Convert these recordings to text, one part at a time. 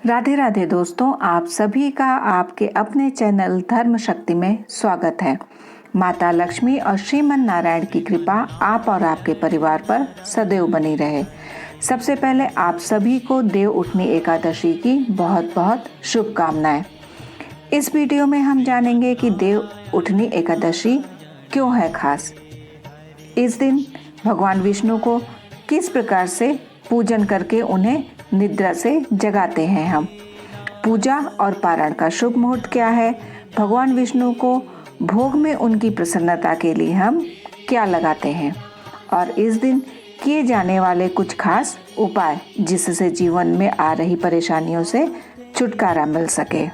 राधे राधे दोस्तों, आप सभी का आपके अपने चैनल धर्म शक्ति में स्वागत है। माता लक्ष्मी और श्रीमन नारायण की कृपा आप और आपके परिवार पर सदैव बनी रहे। सबसे पहले आप सभी को देव उठनी एकादशी की बहुत बहुत शुभकामनाएं। इस वीडियो में हम जानेंगे कि देव उठनी एकादशी क्यों है खास। इस दिन भगवान विष्णु को किस प्रकार से पूजन करके उन्हें निद्रा से जगाते हैं हम। पूजा और पारण का शुभ मुहूर्त क्या है, भगवान विष्णु को भोग में उनकी प्रसन्नता के लिए हम क्या लगाते हैं और इस दिन किए जाने वाले कुछ खास उपाय जिससे जीवन में आ रही परेशानियों से छुटकारा मिल सके।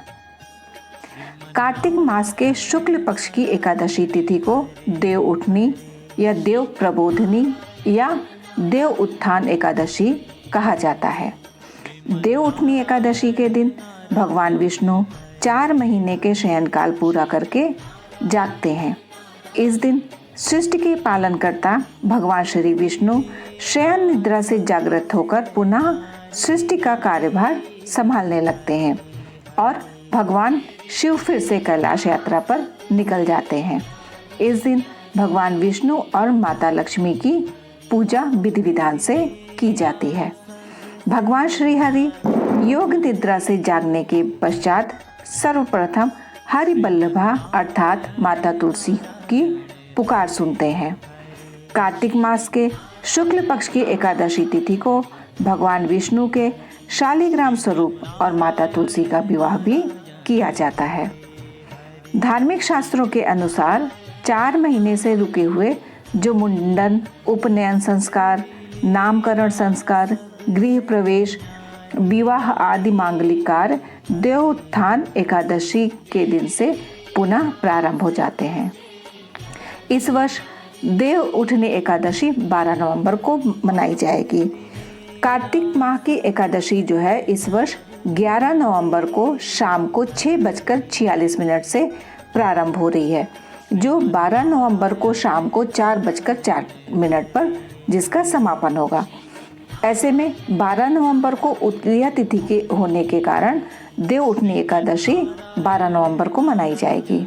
कार्तिक मास के शुक्ल पक्ष की एकादशी तिथि को देव उठनी या देव प्रबोधनी या देव उत्थान एकादशी कहा जाता है। देव उठनी एकादशी के दिन भगवान विष्णु 4 महीने के शयन काल पूरा करके जागते हैं। इस दिन सृष्टि के पालनकर्ता भगवान श्री विष्णु शयन निद्रा से जागृत होकर पुनः सृष्टि का कार्यभार संभालने लगते हैं और भगवान शिव फिर से कैलाश यात्रा पर निकल जाते हैं। इस दिन भगवान विष्णु और माता लक्ष्मी की पूजा विधि विधान से की जाती है। भगवान श्री हरि योग निद्रा से जागने के पश्चात सर्वप्रथम हरि बल्लभा अर्थात माता तुलसी की पुकार सुनते हैं। कार्तिक मास के शुक्ल पक्ष की एकादशी तिथि को भगवान विष्णु के शालिग्राम स्वरूप और माता तुलसी का विवाह भी किया जाता है। धार्मिक शास्त्रों के अनुसार 4 महीने से रुके हुए जो मुंडन, उपनयन संस्कार, नामकरण संस्कार, गृह प्रवेश, विवाह आदि मांगलिक कार्य देव उत्थान एकादशी के दिन से पुनः प्रारंभ हो जाते हैं। इस वर्ष देव उठनी एकादशी 12 नवंबर को मनाई जाएगी। कार्तिक माह की एकादशी जो है इस वर्ष 11 नवंबर को शाम को 6:46 से प्रारंभ हो रही है, जो 12 नवंबर को शाम को 4:04 पर जिसका समापन होगा। ऐसे में 12 नवंबर को उदया तिथि के होने के कारण देव उठनी एकादशी 12 नवंबर को मनाई जाएगी।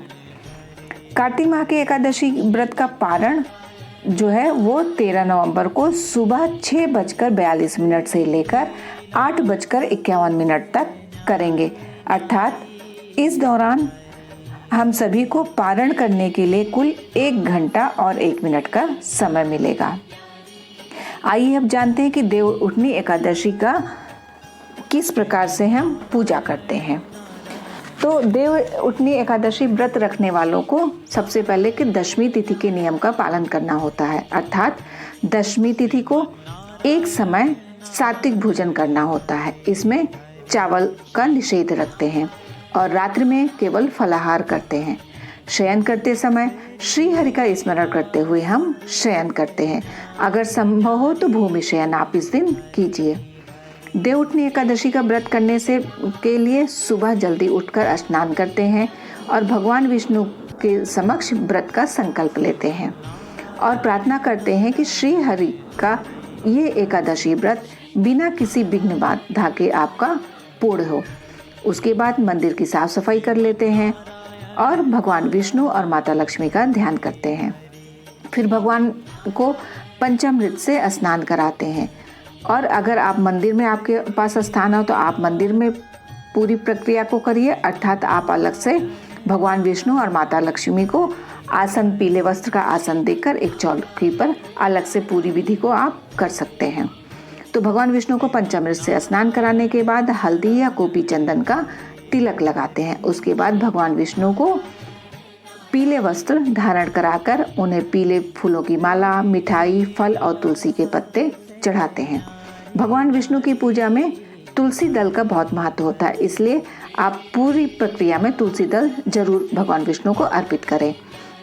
कार्तिक माह की एकादशी व्रत का पारण जो है वो 13 नवंबर को सुबह 6:42 से लेकर 8:51 तक करेंगे। अर्थात इस दौरान हम सभी को पारण करने के लिए कुल 1 घंटा और 1 मिनट का समय मिलेगा। आइए अब जानते हैं कि देव उठनी एकादशी का किस प्रकार से हम पूजा करते हैं। तो देव उठनी एकादशी व्रत रखने वालों को सबसे पहले कि दशमी तिथि के नियम का पालन करना होता है। अर्थात दशमी तिथि को एक समय सात्विक भोजन करना होता है। इसमें चावल का निषेध रखते हैं और रात्रि में केवल फलाहार करते हैं। शयन करते समय श्री हरि का स्मरण करते हुए हम शयन करते हैं। अगर संभव हो तो भूमि शयन आप इस दिन कीजिए। देव उठनी एकादशी का व्रत करने से के लिए सुबह जल्दी उठकर स्नान करते हैं और भगवान विष्णु के समक्ष व्रत का संकल्प लेते हैं और प्रार्थना करते हैं कि श्री हरि का ये एकादशी व्रत बिना किसी विघ्न बाधा के आपका पूर्ण हो। उसके बाद मंदिर की साफ सफाई कर लेते हैं और भगवान विष्णु और माता लक्ष्मी का ध्यान करते हैं। फिर भगवान को पंचामृत से स्नान कराते हैं और अगर आप मंदिर में आपके पास स्थान हो तो आप मंदिर में पूरी प्रक्रिया को करिए। अर्थात आप अलग से भगवान विष्णु और माता लक्ष्मी को आसन, पीले वस्त्र का आसन देकर एक चौकी पर अलग से पूरी विधि को आप कर सकते हैं। तो भगवान विष्णु को पंचामृत से स्नान कराने के बाद हल्दी या गोपी चंदन का तिलक लगाते हैं। उसके बाद भगवान विष्णु को पीले वस्त्र धारण कराकर उन्हें पीले फूलों की माला, मिठाई, फल और तुलसी के पत्ते चढ़ाते हैं। भगवान विष्णु की पूजा में तुलसी दल का बहुत महत्व होता है, इसलिए आप पूरी प्रक्रिया में तुलसी दल जरूर भगवान विष्णु को अर्पित करें।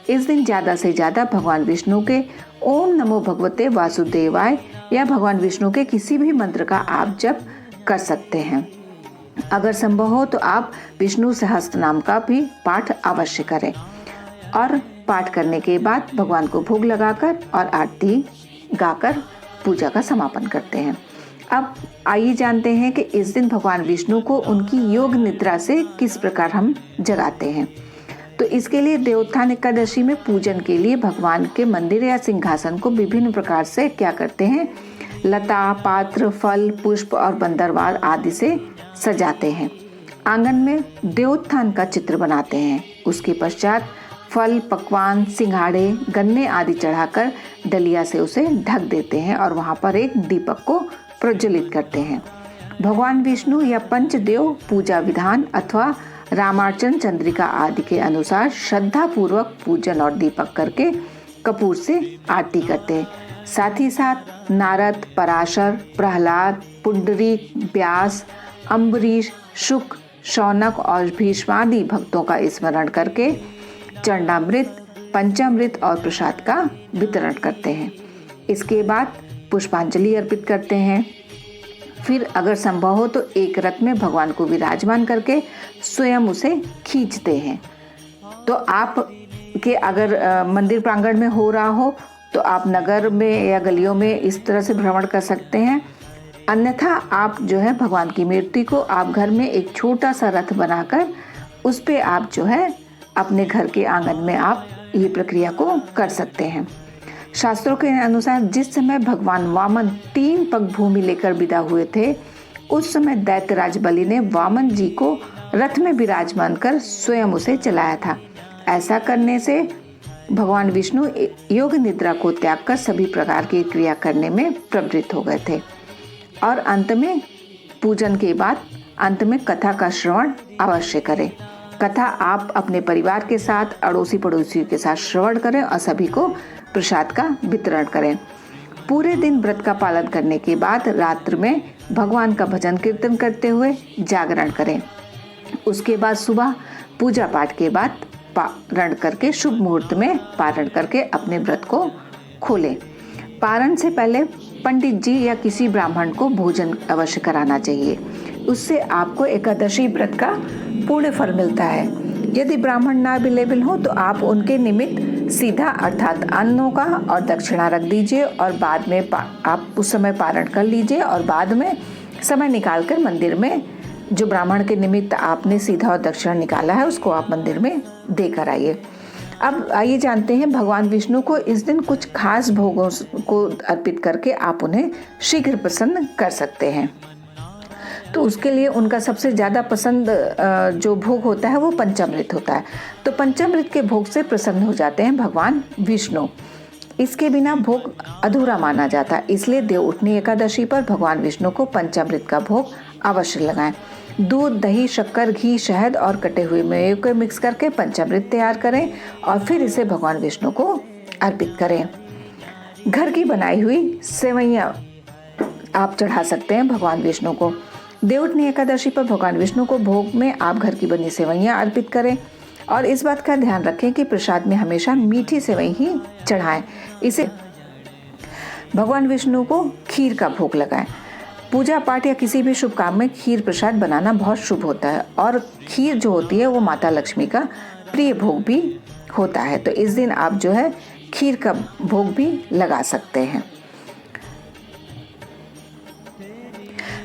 इस दिन ज़्यादा से ज़्यादा भगवान विष्णु के ओम नमो भगवते वासुदेवाय या भगवान विष्णु के किसी भी मंत्र का आप जप कर सकते हैं। अगर संभव हो तो आप विष्णु सहस्त्र नाम का भी पाठ अवश्य करें और पाठ करने के बाद भगवान को भोग लगाकर और आरती गाकर पूजा का समापन करते हैं। अब आइए जानते हैं कि इस दिन भगवान विष्णु को उनकी योग निद्रा से किस प्रकार हम जगाते हैं। तो इसके लिए देवोत्थान एकादशी में पूजन के लिए भगवान के मंदिर या सिंहासन को विभिन्न प्रकार से क्या करते हैं, लता, पात्र, फल, पुष्प और बंदरवाल आदि से सजाते हैं। आंगन में देवोत्थान का चित्र बनाते हैं। उसके पश्चात फल, पकवान, सिंघाड़े, गन्ने आदि चढ़ाकर डलिया से उसे ढक देते हैं और वहां पर एक दीपक को प्रज्वलित करते हैं। भगवान विष्णु या पंचदेव पूजा विधान अथवा रामार्चन, चंद्रिका आदि के अनुसार श्रद्धा पूर्वक पूजन और दीपक करके कपूर से आरती करते हैं। साथ ही साथ नारद, पराशर, प्रहलाद, पुंडरीक, व्यास, अम्बरीश, शुक, शौनक और भीष्मादि भक्तों का स्मरण करके चरणामृत, पंचामृत और प्रसाद का वितरण करते हैं। इसके बाद पुष्पांजलि अर्पित करते हैं। फिर अगर संभव हो तो एक रथ में भगवान को विराजमान करके स्वयं उसे खींचते हैं। तो आप के अगर मंदिर प्रांगण में हो रहा हो तो आप नगर में या गलियों में इस तरह से भ्रमण कर सकते हैं। अन्यथा आप जो है भगवान की मूर्ति को आप घर में एक छोटा सा रथ बनाकर उस पे आप जो है अपने घर के आंगन में आप ये प्रक्रिया को कर सकते हैं। शास्त्रों के अनुसार जिस समय भगवान वामन 3 पग भूमि लेकर विदा हुए थे, उस समय दैत्यराज बलि ने वामन जी को रथ में विराजमान कर स्वयं उसे चलाया था। ऐसा करने से भगवान विष्णु योग निद्रा को त्याग कर सभी प्रकार की क्रिया करने में प्रवृत्त हो गए थे। और अंत में पूजन के बाद अंत में कथा का श्रवण अवश्य करें। कथा आप अपने परिवार के साथ, अड़ोसी पड़ोसियों के साथ श्रवण करें और सभी को प्रसाद का वितरण करें। पूरे दिन व्रत का पालन करने के बाद रात्र में भगवान का भजन कीर्तन करते हुए जागरण करें। उसके बाद सुबह पूजा पाठ के बाद पारण करके शुभ मुहूर्त में पारण करके अपने व्रत को खोलें। पारण से पहले पंडित जी या किसी ब्राह्मण को भोजन अवश्य कराना चाहिए। उससे आपको एकादशी व्रत का पूर्ण फल मिलता है। यदि ब्राह्मण ना अवेलेबल हो तो आप उनके निमित्त सीधा अर्थात अन्नों का और दक्षिणा रख दीजिए और बाद में आप उस समय पारण कर लीजिए और बाद में समय निकालकर मंदिर में जो ब्राह्मण के निमित्त आपने सीधा और दक्षिणा निकाला है उसको आप मंदिर में देकर आइए। अब आइए जानते हैं भगवान विष्णु को इस दिन कुछ खास भोगों को अर्पित करके आप उन्हें शीघ्र प्रसन्न कर सकते हैं। तो उसके लिए उनका सबसे ज़्यादा पसंद जो भोग होता है वो पंचामृत होता है। तो पंचामृत के भोग से प्रसन्न हो जाते हैं भगवान विष्णु। इसके बिना भोग अधूरा माना जाता है, इसलिए देवउठनी एकादशी पर भगवान विष्णु को पंचामृत का भोग अवश्य लगाएं। दूध, दही, शक्कर, घी, शहद और कटे हुए मेवे को मिक्स करके पंचामृत तैयार करें और फिर इसे भगवान विष्णु को अर्पित करें। घर की बनाई हुई सेवइयाँ आप चढ़ा सकते हैं भगवान विष्णु को। देवउठनी एकादशी पर भगवान विष्णु को भोग में आप घर की बनी सेवइयाँ अर्पित करें और इस बात का ध्यान रखें कि प्रसाद में हमेशा मीठी सेवई ही चढ़ाएं। इसे भगवान विष्णु को खीर का भोग लगाएं। पूजा पाठ या किसी भी शुभ काम में खीर प्रसाद बनाना बहुत शुभ होता है और खीर जो होती है वो माता लक्ष्मी का प्रिय भोग भी होता है। तो इस दिन आप जो है खीर का भोग भी लगा सकते हैं।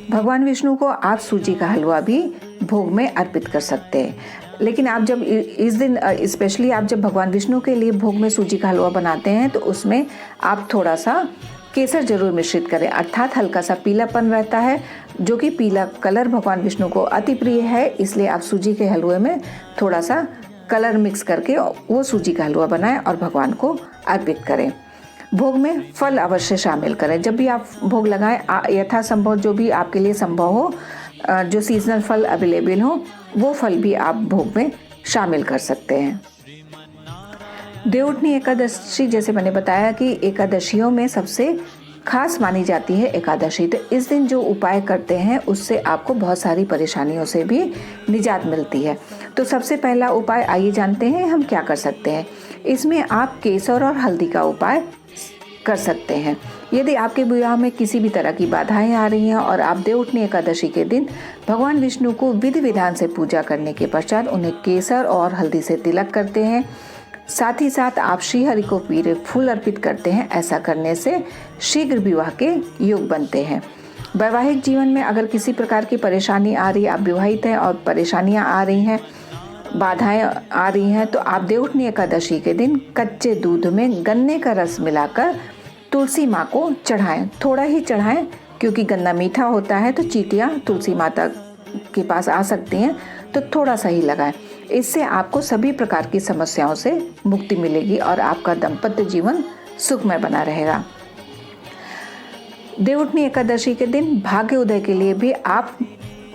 भगवान विष्णु को आप सूजी का हलवा भी भोग में अर्पित कर सकते हैं। लेकिन आप जब इस दिन स्पेशली आप जब भगवान विष्णु के लिए भोग में सूजी का हलवा बनाते हैं तो उसमें आप थोड़ा सा केसर जरूर मिश्रित करें, अर्थात हल्का सा पीलापन रहता है जो कि पीला कलर भगवान विष्णु को अति प्रिय है। इसलिए आप सूजी के हलवे में थोड़ा सा कलर मिक्स करके वो सूजी का हलवा बनाएं और भगवान को अर्पित करें। भोग में फल अवश्य शामिल करें। जब भी आप भोग लगाएं यथासंभव जो भी आपके लिए संभव हो, जो सीजनल फल अवेलेबल हो वो फल भी आप भोग में शामिल कर सकते हैं। देवउठनी एकादशी जैसे मैंने बताया कि एकादशियों में सबसे खास मानी जाती है एकादशी। तो इस दिन जो उपाय करते हैं उससे आपको बहुत सारी परेशानियों से भी निजात मिलती है। तो सबसे पहला उपाय आइए जानते हैं हम क्या कर सकते हैं। इसमें आप केसर और हल्दी का उपाय कर सकते हैं। यदि आपके विवाह में किसी भी तरह की बाधाएं आ रही हैं और आप देवउठनी एकादशी के दिन भगवान विष्णु को विधि विधान से पूजा करने के पश्चात उन्हें केसर और हल्दी से तिलक करते हैं, साथ ही साथ आप श्री हरि को पीले फूल अर्पित करते हैं। ऐसा करने से शीघ्र विवाह के योग बनते हैं। वैवाहिक जीवन में अगर किसी प्रकार की परेशानी आ रही है, आप विवाहित हैं और परेशानियां आ रही हैं, बाधाएं आ रही हैं, तो आप देवउठनी एकादशी के दिन कच्चे दूध में गन्ने का रस मिलाकर तुलसी माँ को चढ़ाएं। थोड़ा ही चढ़ाएं, क्योंकि गन्ना मीठा होता है तो चींटियाँ तुलसी माता के पास आ सकती हैं, तो थोड़ा सा ही लगाएं। इससे आपको सभी प्रकार की समस्याओं से मुक्ति मिलेगी और आपका दाम्पत्य जीवन सुखमय बना रहेगा। देवउठनी एकादशी के दिन भाग्य उदय के लिए भी आप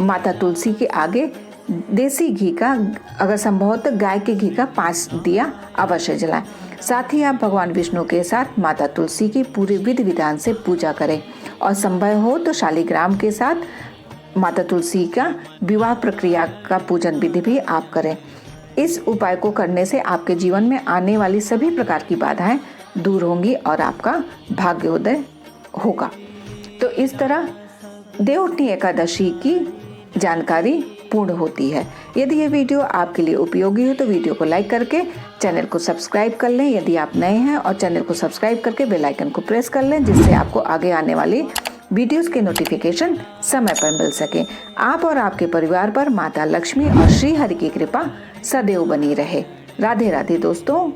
माता तुलसी के आगे देसी घी का, अगर संभव हो तो गाय के घी का 5 दिया अवश्य जलाएं। साथ ही आप भगवान विष्णु के साथ माता तुलसी की पूरे विधि विधान से पूजा करें और संभव हो तो शालिग्राम के साथ माता तुलसी का विवाह प्रक्रिया का पूजन विधि भी आप करें। इस उपाय को करने से आपके जीवन में आने वाली सभी प्रकार की बाधाएं दूर होंगी और आपका भाग्योदय होगा। तो इस तरह देवउठनी एकादशी की जानकारी पूर्ण होती है। यदि ये वीडियो आपके लिए उपयोगी हो तो वीडियो को लाइक करके चैनल को सब्सक्राइब कर लें। यदि आप नए हैं और चैनल को सब्सक्राइब करके बेल आइकन को प्रेस कर लें, जिससे आपको आगे आने वाली वीडियोस के नोटिफिकेशन समय पर मिल सके। आप और आपके परिवार पर माता लक्ष्मी और श्री हरि की कृपा सदैव बनी रहे। राधे राधे दोस्तों।